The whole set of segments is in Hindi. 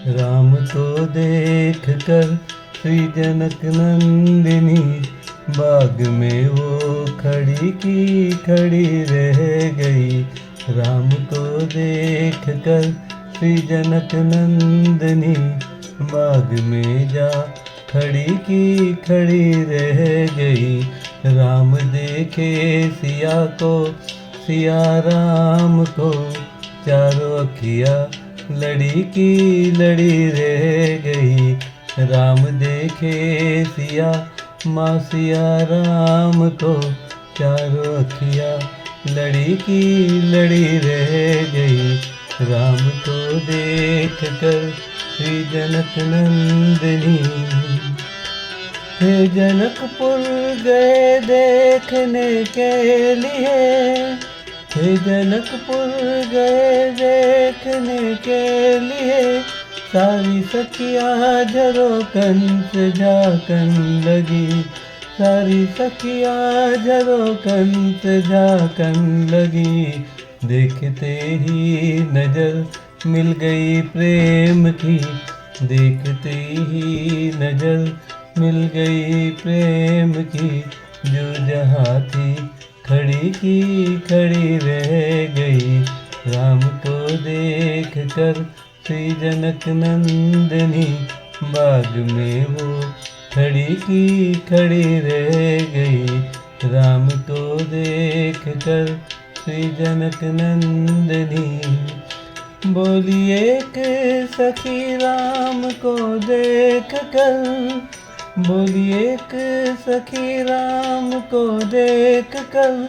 राम को देख कर श्री जनक नंदिनी बाग में वो खड़ी की खड़ी रह गई। राम को देख कर श्री जनक नंदिनी बाग में जा खड़ी की खड़ी रह गई। राम देखे सिया को सिया राम को चारों अखियाँ लड़ी की लड़ी रह गई। राम देखे सिया माँ सिया राम को चारों अखियाँ लड़ी की लड़ी रह गई। राम को देख कर श्री जनक नंदिनी थे जनकपुर गए देखने के लिए। थे जनकपुर गए देखने के लिए। सारी सखियाँ झरोखन से झाँकन लगी। सारी सखियाँ झरोखन से झाँकन लगी। देखते ही नजर मिल गई प्रेम की। देखते ही नजर मिल गई प्रेम की। जो जहाँ थी खड़ी की खड़ी रह गई। राम को देख कर श्री जनक नंदिनी बाग में वो खड़ी की खड़ी रह गई। राम को देख कर श्री जनक नंदिनी बोली एक सखी राम को देख कर। बोली एक सखी राम को देख कर।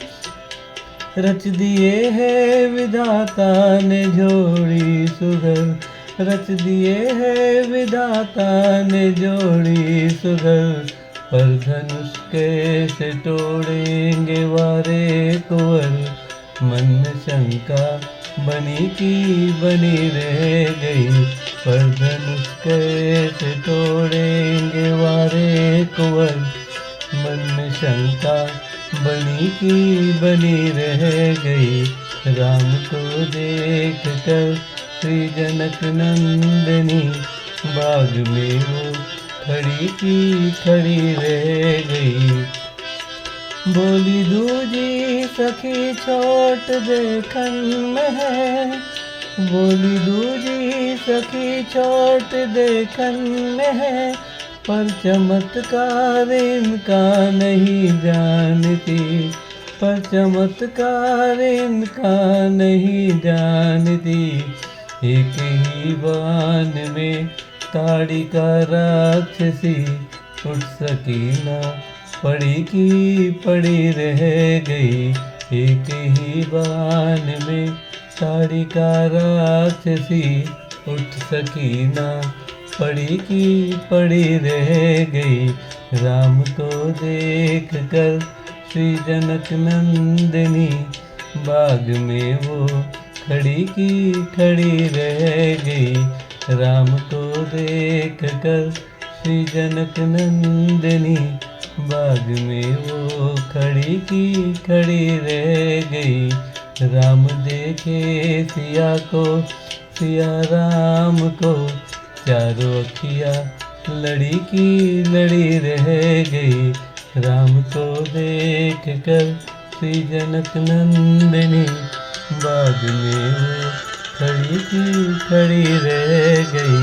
रच दिए है विधाता ने जोड़ी सुधर। रच दिए है विधाता ने जोड़ी सुधर। पर धनुष कैसे तोड़ेंगे वारे कुंवर। मन में शंका बनी की बनी रह गई। पर धनुष कैसे तोड़ेंगे वारे कुंवर। मन में शंका बनी की बनी रह गई। राम को देख कर श्री जनक नंदिनी बाग में वो खड़ी की खड़ी रह गई। बोली दूजी सखी छोट देखन में है। बोली दूजी सखी छोट देखन में है। पर चमत्कार इनका नहीं जानती। पर चमत्कार इनका नहीं जानती। एक ही बाण में ताड़ी का राक्षसी उठ सकी ना पड़ी की पड़ी रह गई। एक ही बाण में ताड़ी का राक्षसी उठ सकी ना पड़ी की पड़ी रह गई। राम को देख कर श्री जनक नंदिनी बाग में वो खड़ी की खड़ी रह गई। राम को देख कर श्री जनक नंदिनी बाग में वो खड़ी की खड़ी रह गई। राम देखे सिया को सिया राम को चारों अखियाँ लड़ी की लड़ी रह गई। राम को देख कर श्री जनक नंदिनी बाग में वो खड़ी की खड़ी रह गई।